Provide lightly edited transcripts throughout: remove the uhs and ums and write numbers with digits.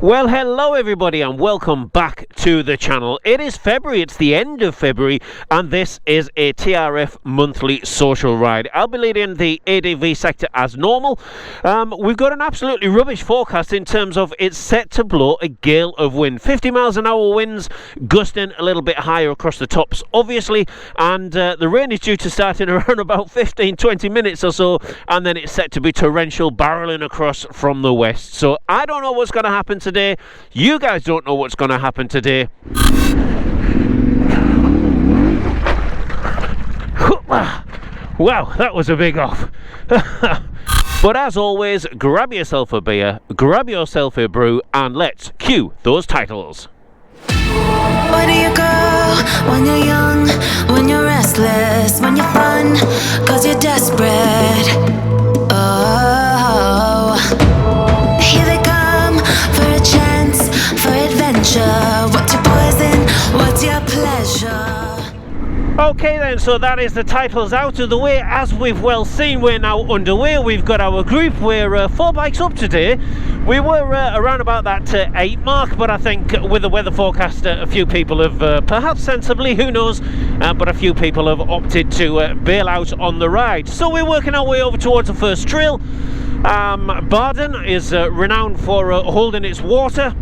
Well, hello everybody and welcome back to the channel. It is February, it's the end of February, and this is a TRF monthly social ride. I'll be leading the ADV sector as normal. We've got an absolutely rubbish forecast in terms of it's set to blow a gale of wind. 50 miles an hour winds, gusting a little bit higher across the tops, obviously, and the rain is due to start in around about 15-20 minutes or so, and then it's set to be torrential, barreling across from the west. So I don't know what's going to happen today. You guys don't know what's going to happen today. Wow, that was a big off. But as always, grab yourself a beer, grab yourself a brew, and let's cue those titles. Where do you go when you're young, when you're restless, when you're fun, cause you're desperate? Oh, here they come for a chance, for adventure. What's your poison, what's your pleasure? Okay then, so that is the titles out of the way. As we've well seen, we're now underway. We've got our group. We're 4 bikes up today. We were around about that 8 mark, but I think with the weather forecast, a few people have, perhaps sensibly, who knows, but a few people have opted to bail out on the ride. So we're working our way over towards the first trail. Baden is renowned for holding its water.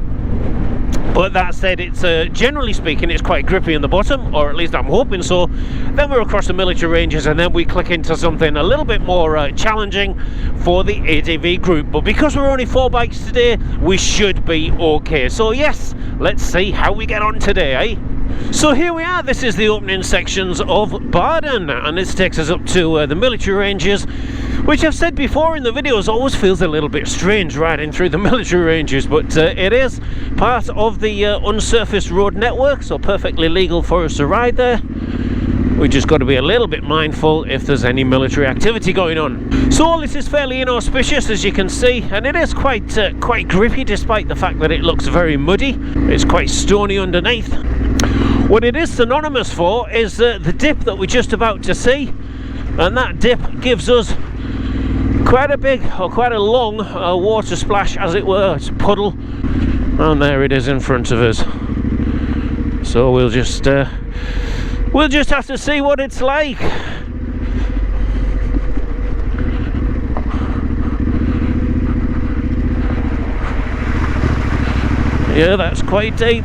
But that said, it's generally speaking, it's quite grippy in the bottom, or at least I'm hoping so. Then we're across the military ranges, and then we click into something a little bit more challenging for the ADV group. But because we're only 4 bikes today, we should be okay. So yes, let's see how we get on today, eh? So here we are. This is the opening sections of Baden, and this takes us up to the military ranges, which I've said before in the videos, always feels a little bit strange riding through the military ranges, but it is part of the unsurfaced road network, so perfectly legal for us to ride there. We just got to be a little bit mindful if there's any military activity going on. So all this is fairly inauspicious, as you can see, and it is quite grippy, despite the fact that it looks very muddy. It's quite stony underneath. What it is synonymous for is the dip that we're just about to see, and that dip gives us quite a big, or quite a long water splash, as it were. It's a puddle, and there it is in front of us. So we'll just have to see what it's like. Yeah, that's quite deep.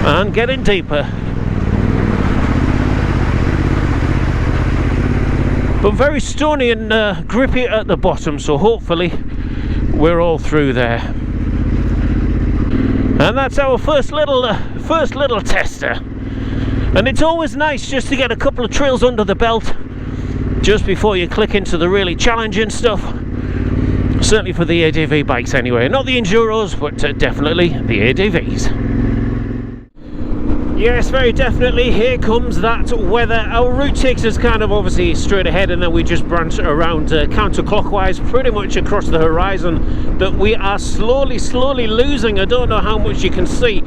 And getting deeper. But very stony and grippy at the bottom, so hopefully we're all through there. And that's our first little tester. And it's always nice just to get a couple of trails under the belt just before you click into the really challenging stuff. Certainly for the ADV bikes anyway. Not the Enduros, but definitely the ADVs. Yes, very definitely, here comes that weather. Our route takes us kind of obviously straight ahead, and then we just branch around counterclockwise pretty much across the horizon that we are slowly losing. I don't know how much you can see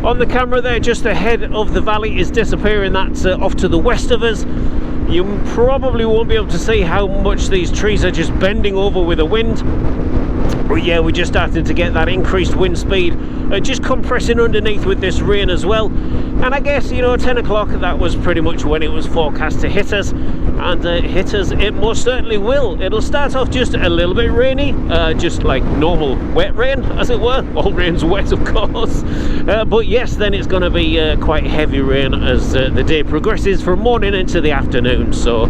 on the camera there. Just ahead of the valley is disappearing. That's off to the west of us. You probably won't be able to see how much these trees are just bending over with the wind. But yeah, we're just starting to get that increased wind speed, just compressing underneath with this rain as well. And I guess, you know, 10 o'clock, that was pretty much when it was forecast to hit us, and hit us it most certainly will. It'll start off just a little bit rainy, just like normal wet rain, as it were. All rain's wet, of course, but yes, then it's going to be quite heavy rain as the day progresses from morning into the afternoon. So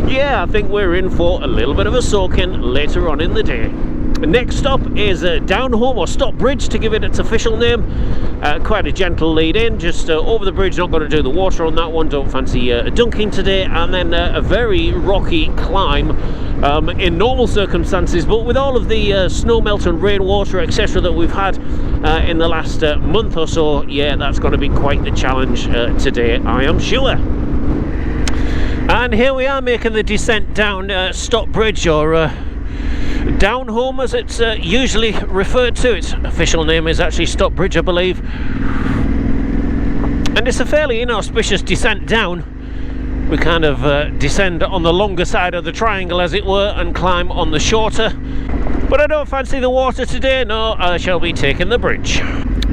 yeah, I think we're in for a little bit of a soaking later on in the day. Next stop is Downholme, or Stop Bridge to give it its official name. Quite a gentle lead in, just over the bridge. Not going to do the water on that one, don't fancy dunking today. And then a very rocky climb in normal circumstances, but with all of the snow melt and rainwater etc that we've had in the last month or so, yeah, that's going to be quite the challenge today, I am sure. And here we are making the descent down Stop Bridge, or Downholme as it's usually referred to. Its official name is actually Stop Bridge, I believe. And it's a fairly inauspicious descent down. We kind of descend on the longer side of the triangle, as it were, and climb on the shorter. But I don't fancy the water today, no, I shall be taking the bridge.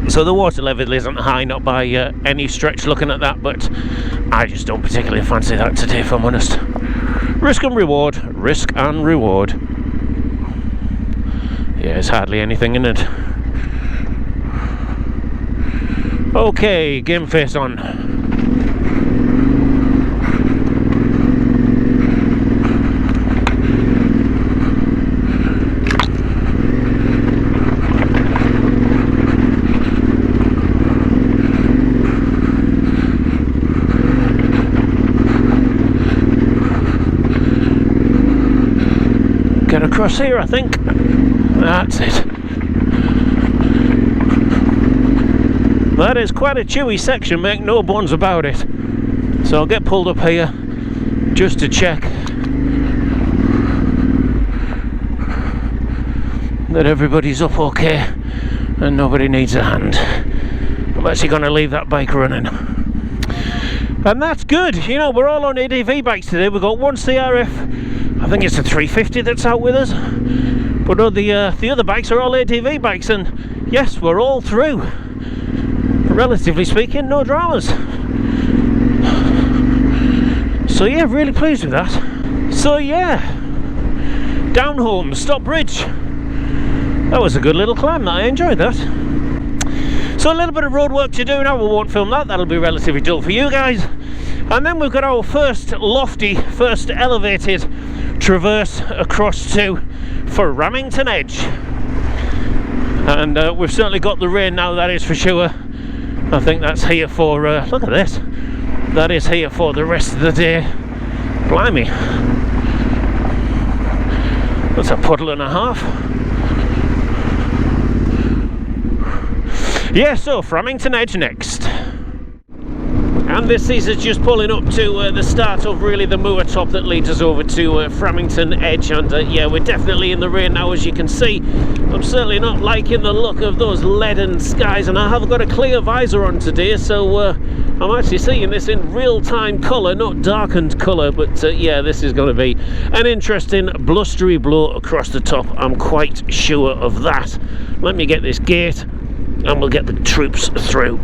So the water level isn't high, not by any stretch looking at that, but I just don't particularly fancy that today, if I'm honest. Risk and reward, risk and reward. Yeah, there's hardly anything in it. Okay, game face on. Get across here, I think. That's it. That is quite a chewy section, make no bones about it. So I'll get pulled up here just to check that everybody's up okay and nobody needs a hand. I'm actually going to leave that bike running. And that's good. You know, we're all on ADV bikes today. We've got one CRF. I think it's a 350 that's out with us, but no, the other bikes are all ATV bikes, and yes, we're all through. Relatively speaking, no dramas. So yeah, really pleased with that. So yeah, down home, stop bridge. That was a good little climb. That I enjoyed that. So a little bit of road work to do now. We won't film that. That'll be relatively dull for you guys. And then we've got our first lofty, first elevated traverse across to Framington Edge, and we've certainly got the rain now, that is for sure. I think that's here for look at this, that is here for the rest of the day. Blimey, that's a puddle and a half. Yeah, so Framington Edge next. And this sees us just pulling up to the start of really the moor top that leads us over to Framington Edge, and yeah, we're definitely in the rain now, as you can see. I'm certainly not liking the look of those leaden skies, and I have got a clear visor on today, so I'm actually seeing this in real-time colour, not darkened colour, but yeah, this is going to be an interesting blustery blow across the top, I'm quite sure of that. Let me get this gate and we'll get the troops through.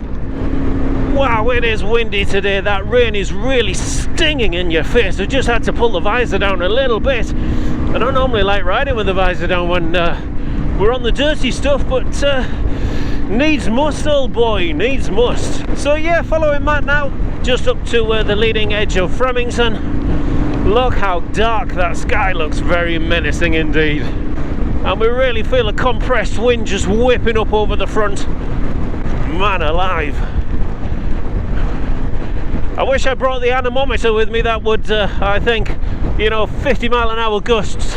Wow, it is windy today. That rain is really stinging in your face. I just had to pull the visor down a little bit. I don't normally like riding with the visor down when we're on the dirty stuff, but needs must, old boy, needs must. So yeah, following Matt now, just up to the leading edge of Framington. Look how dark that sky looks, very menacing indeed. And we really feel a compressed wind just whipping up over the front. Man alive. I wish I brought the anemometer with me. That would, I think, you know, 50-mile-an-hour gusts.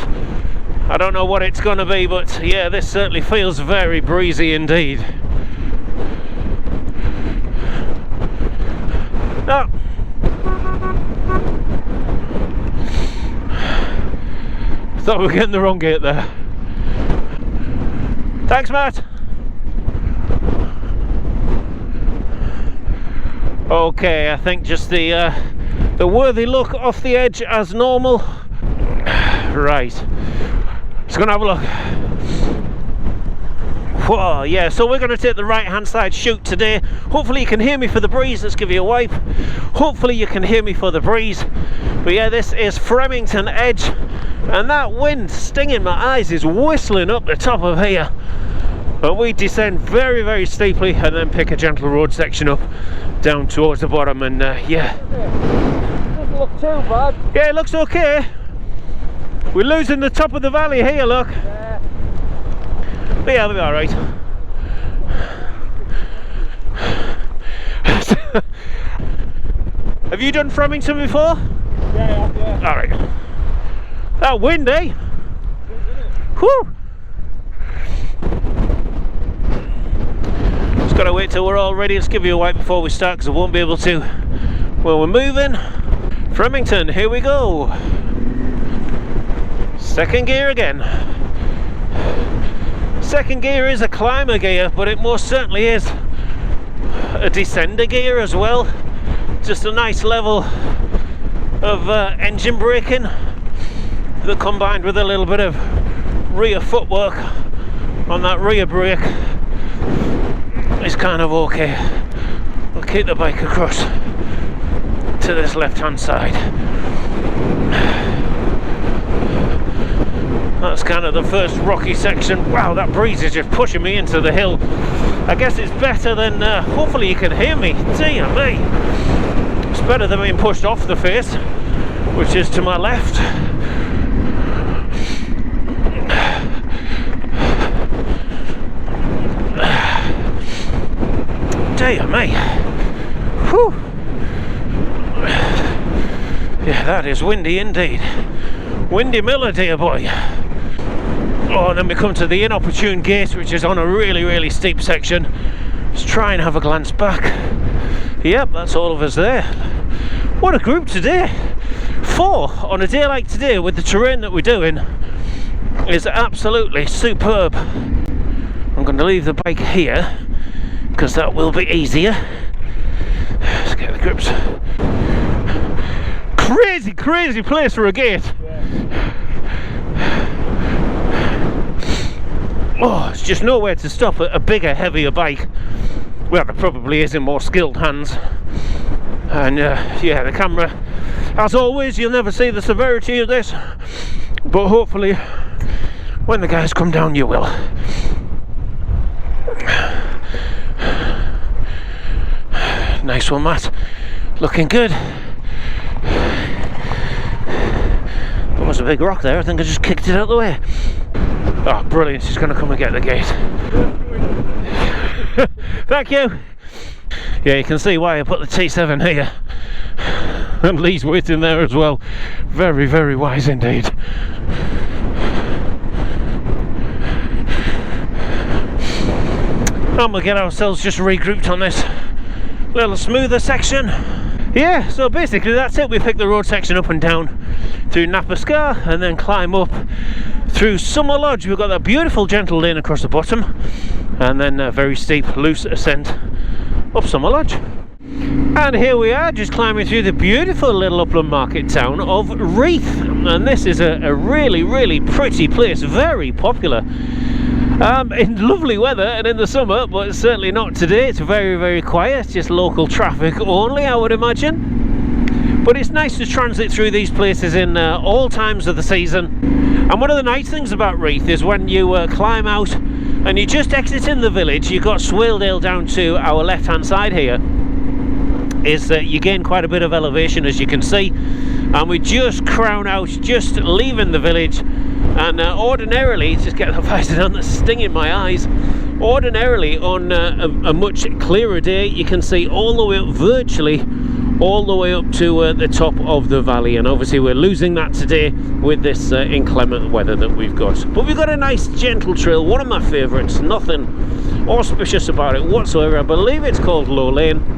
I don't know what it's going to be, but yeah, this certainly feels very breezy indeed. Oh. Thought we were getting the wrong gate there. Thanks, Matt. Okay, I think just the worthy look off the edge as normal. Right, just gonna have a look. Whoa, yeah, so we're gonna take the right hand side chute today. Hopefully you can hear me for the breeze. Let's give you a wipe. Hopefully you can hear me for the breeze. But yeah, this is Framington Edge, and that wind stinging my eyes is whistling up the top of here. But we descend very, very steeply and then pick a gentle road section up down towards the bottom, and yeah. Doesn't look too bad. Yeah, it looks okay. We're losing the top of the valley here, look. Yeah. But yeah, we'll be alright. Have you done Framington before? Yeah. Alright. That wind, eh? Whew! Just gotta wait till we're all ready. Let's give you a wipe before we start, because I won't be able to when we're moving. Framington, here we go. Second gear again. Second gear is a climber gear, but it most certainly is a descender gear as well. Just a nice level of engine braking that, combined with a little bit of rear footwork on that rear brake is kind of okay. We'll keep the bike across to this left hand side. That's kind of the first rocky section. Wow, that breeze is just pushing me into the hill. I guess it's better than, hopefully you can hear me. Dear me. It's better than being pushed off the face, which is to my left. Dear me. Whew. Yeah, that is windy indeed. Windy Miller, dear boy. Oh, and then we come to the inopportune gate, which is on a really, really steep section. Let's try and have a glance back. Yep, that's all of us there. What a group today. 4 on a day like today with the terrain that we're doing is absolutely superb. I'm going to leave the bike here because that will be easier. Let's get the grips. Crazy, crazy place for a gate. Oh, it's just nowhere to stop a bigger, heavier bike. Well, there probably is in more skilled hands. And yeah, the camera, as always, you'll never see the severity of this, but hopefully when the guys come down you will. Nice one, Matt. Looking good. There was a big rock there. I think I just kicked it out of the way. Oh, brilliant. She's going to come and get the gate. Thank you. Yeah, you can see why I put the T7 here. And Lee's waiting there as well. Very, very wise indeed. And we'll get ourselves just regrouped on this little smoother section. Yeah, so basically that's it. We pick the road section up and down through Napaskar and then climb up through Summer Lodge. We've got that beautiful gentle lane across the bottom and then a very steep loose ascent up Summer Lodge. And here we are, just climbing through the beautiful little upland market town of Reeth. And this is a really, really pretty place, very popular. In lovely weather and in the summer, but certainly not today. It's very, very quiet, just local traffic only, I would imagine. But it's nice to transit through these places in all times of the season. And one of the nice things about Reeth is when you climb out and you just exit in the village, you've got Swaledale down to our left hand side here, is that you gain quite a bit of elevation, as you can see. And we just crown out, just leaving the village. And ordinarily, just get the visor on that's stinging my eyes. Ordinarily, on a much clearer day, you can see all the way up, virtually all the way up to the top of the valley. And obviously, we're losing that today with this inclement weather that we've got. But we've got a nice, gentle trail, one of my favourites. Nothing auspicious about it whatsoever. I believe it's called Low Lane.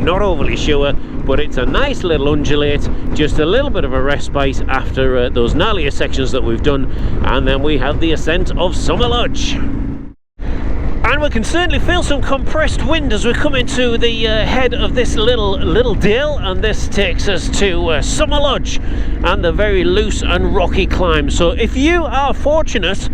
Not overly sure, but it's a nice little undulate, just a little bit of a respite after those gnarlier sections that we've done, and then we have the ascent of Summer Lodge. And we can certainly feel some compressed wind as we come into the head of this little dale, and this takes us to Summer Lodge and the very loose and rocky climb. So if you are fortunate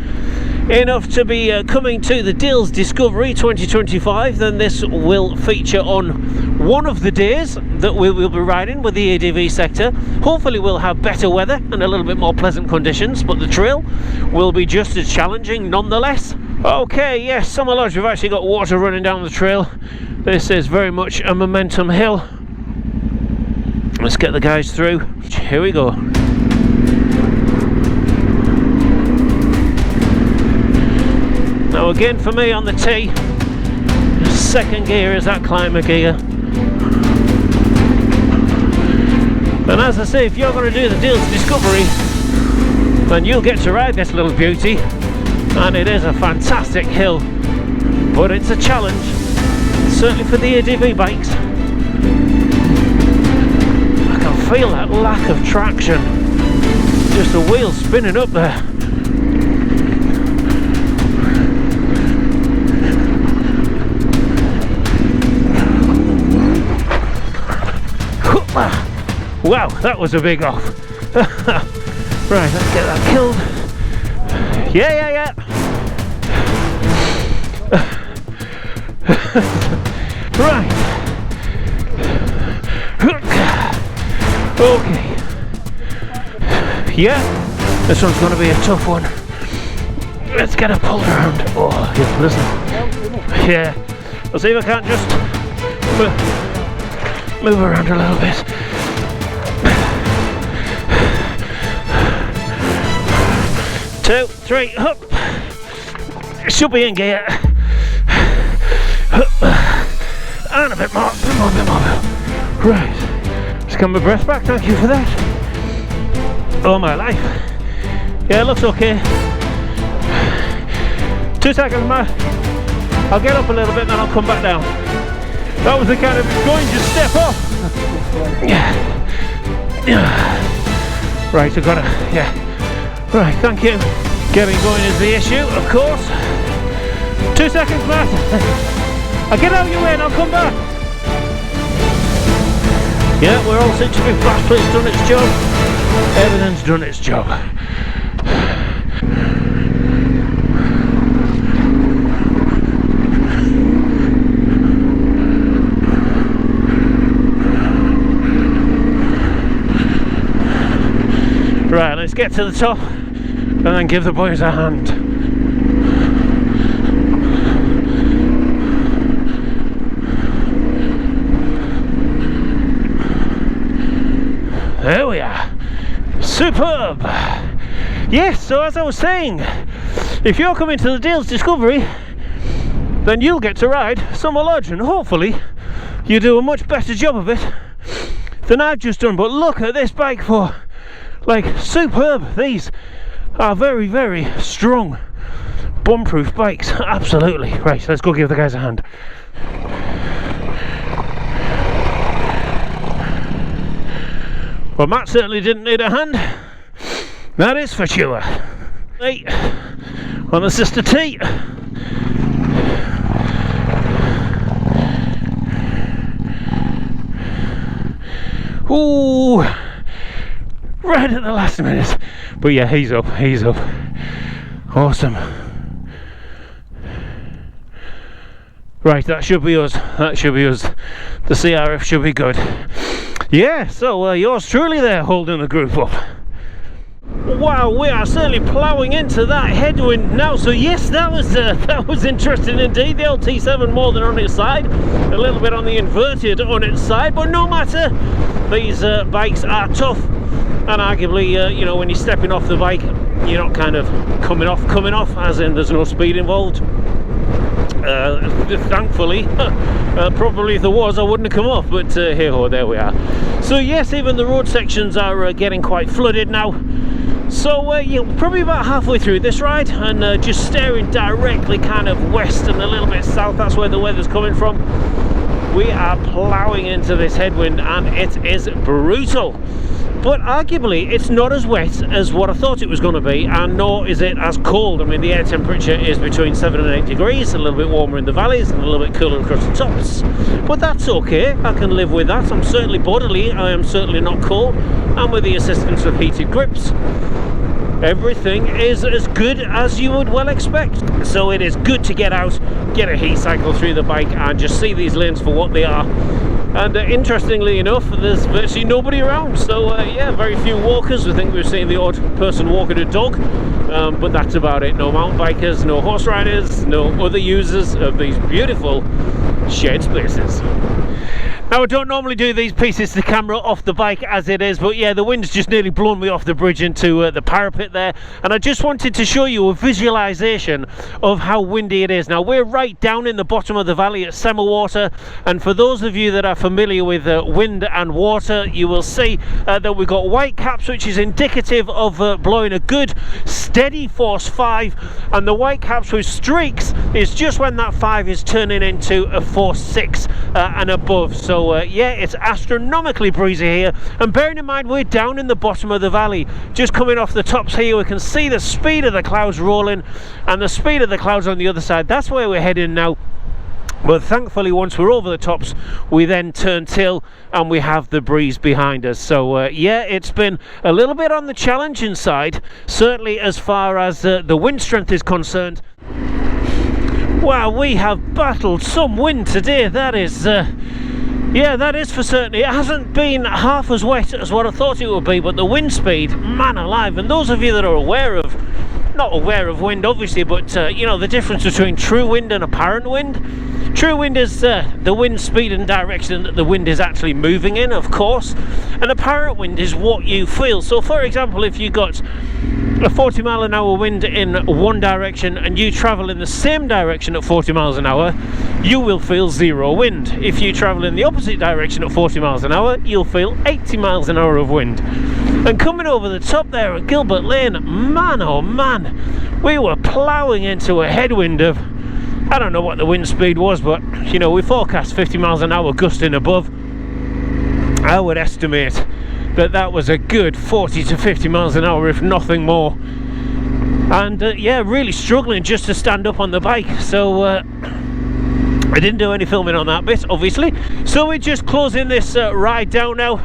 enough to be coming to the Dales Discovery 2025, then this will feature on one of the days that we will be riding with the ADV sector. Hopefully we'll have better weather and a little bit more pleasant conditions, but the trail will be just as challenging nonetheless. Okay, yes, Summer Lodge, we've actually got water running down the trail. This is very much a momentum hill. Let's get the guys through. Here we go. Now again for me on the T, second gear is that climber gear. And as I say, if you're going to do the Dales Discovery, then you'll get to ride this little beauty. And it is a fantastic hill, but it's a challenge, certainly for the ADV bikes. I can feel that lack of traction, just the wheels spinning up there. Wow, that was a big off. Right, let's get that killed. Yeah. Right. Okay. Yeah, this one's going to be a tough one. Let's get a pull around. Oh, yeah, listen. Yeah. I'll see if I can't just move around a little bit. Two, three, up. Should be in gear. And a bit more. Right. Just got my breath back, thank you for that. Oh my life. Yeah, it looks okay. 2 seconds, Matt. I'll get up a little bit and then I'll come back down. That was the kind of going, just step off. Right, I've got to, yeah. Right, thank you. Getting going is the issue, of course. 2 seconds, Matt. I'll get out of your way and I'll come back. Yeah, we're all set to be flash plate's done its job. Everything's done its job. Right, let's get to the top and then give the boys a hand. There we are. Superb. Yes, so as I was saying, if you're coming to the Dales Discovery, then you'll get to ride Summer Lodge, and hopefully you do a much better job of it than I've just done. But look at this bike for, like, superb. These are very, very strong bum-proof bikes. Absolutely. Right, let's go give the guys a hand. Well, Matt certainly didn't need a hand. That is for sure. Hey, on the Sister T. Ooh, right at the last minute. But yeah, he's up. Awesome. Right, that should be us. The TRF should be good. Yeah, so yours truly there holding the group up. Wow, we are certainly ploughing into that headwind now. So yes, that was interesting indeed. The LT7 more than on its side, a little bit on the inverted on its side, but no matter. These bikes are tough, and arguably, you know, when you're stepping off the bike, you're not kind of coming off, as in there's no speed involved. Thankfully, probably if there was I wouldn't have come off, but here ho, there we are. So yes, even the road sections are getting quite flooded now. So you're probably about halfway through this ride, and just staring directly kind of west and a little bit south, that's where the weather's coming from. We are ploughing into this headwind and it is brutal. But arguably it's not as wet as what I thought it was going to be, and nor is it as cold. I mean, the air temperature is between 7 and 8 degrees, a little bit warmer in the valleys and a little bit cooler across the tops. But that's okay, I can live with that. I'm certainly bodily, I am certainly not cold, and with the assistance of heated grips, everything is as good as you would well expect. So it is good to get out, get a heat cycle through the bike and just see these lanes for what they are. And interestingly enough, there's virtually nobody around, so yeah, very few walkers. I think we've seen the odd person walking a dog, but that's about it. No mountain bikers, no horse riders, no other users of these beautiful shared spaces. Now, I don't normally do these pieces to camera off the bike as it is, but yeah, the wind's just nearly blown me off the bridge into the parapet there, and I just wanted to show you a visualization of how windy it is. Now, we're right down in the bottom of the valley at Semawater, and for those of you that are familiar with wind and water, you will see that we've got white caps, which is indicative of blowing a good steady force 5, and the white caps with streaks is just when that 5 is turning into a force 6 and above. So yeah, it's astronomically breezy here, and bearing in mind we're down in the bottom of the valley, just coming off the tops here, we can see the speed of the clouds rolling and the speed of the clouds on the other side. That's where we're heading now. But thankfully, once we're over the tops, we then turn tail and we have the breeze behind us. So yeah, it's been a little bit on the challenging side, certainly as far as the wind strength is concerned. Wow, we have battled some wind today. That is yeah, that is for certain. It hasn't been half as wet as what I thought it would be, but the wind speed, man alive. And those of you that are not aware of wind obviously, but you know the difference between true wind and apparent wind. True wind is the wind speed and direction that the wind is actually moving in, of course, and apparent wind is what you feel. So for example, if you got a 40 mile an hour wind in one direction and you travel in the same direction at 40 miles an hour, you will feel zero wind. If you travel in the opposite direction at 40 miles an hour, you'll feel 80 miles an hour of wind. And coming over the top there at Gilbert Lane, man oh man, we were ploughing into a headwind of, I don't know what the wind speed was, but you know, we forecast 50 miles an hour gusting above. I would estimate that that was a good 40 to 50 miles an hour, if nothing more. And yeah, really struggling just to stand up on the bike. So I didn't do any filming on that bit, obviously. So we're just closing this ride down now.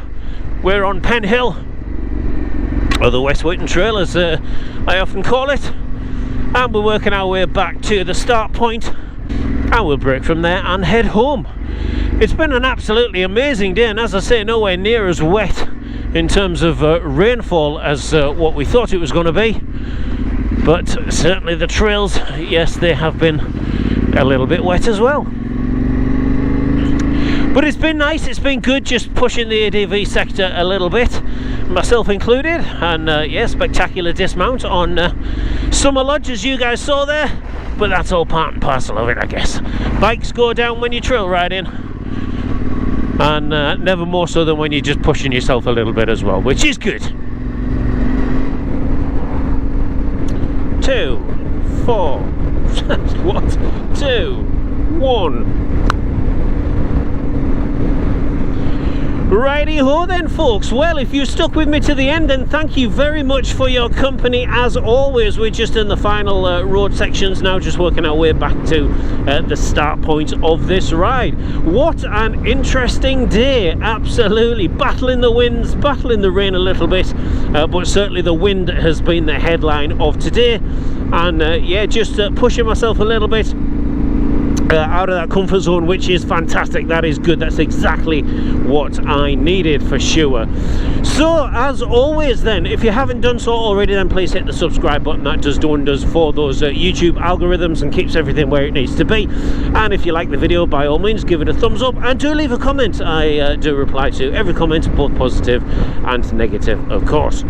We're on Pen Hill, or the West Whitton Trail as I often call it. And we're working our way back to the start point, and we'll break from there and head home. It's been an absolutely amazing day, and as I say, nowhere near as wet in terms of rainfall as what we thought it was going to be, but certainly the trails, yes, they have been a little bit wet as well. But it's been nice, it's been good just pushing the ADV sector a little bit, myself included, and yeah, spectacular dismount on Summer Lodge as you guys saw there, but that's all part and parcel of it, I guess. Bikes go down when you're trail riding, and never more so than when you're just pushing yourself a little bit as well, which is good. 2, 4, what? 2, 1. Righty ho then, folks. Well, if you stuck with me to the end, then thank you very much for your company as always. We're just in the final road sections now, just working our way back to the start point of this ride. What an interesting day, absolutely. Battling the winds, battling the rain a little bit, but certainly the wind has been the headline of today. And yeah, just pushing myself a little bit out of that comfort zone, which is fantastic. That is good. That's exactly what I needed for sure. So as always then, if you haven't done so already, then please hit the subscribe button. That does wonders for those YouTube algorithms and keeps everything where it needs to be. And if you like the video, by all means give it a thumbs up, and do leave a comment. I do reply to every comment, both positive and negative, of course.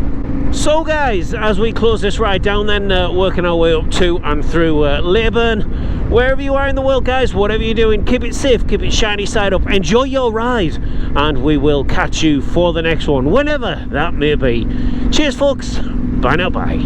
So guys, as we close this ride down then, working our way up to and through Leyburn, wherever you are in the world guys, whatever you're doing, keep it safe, keep it shiny side up, enjoy your ride, and we will catch you for the next one, whenever that may be. Cheers folks, bye now, bye.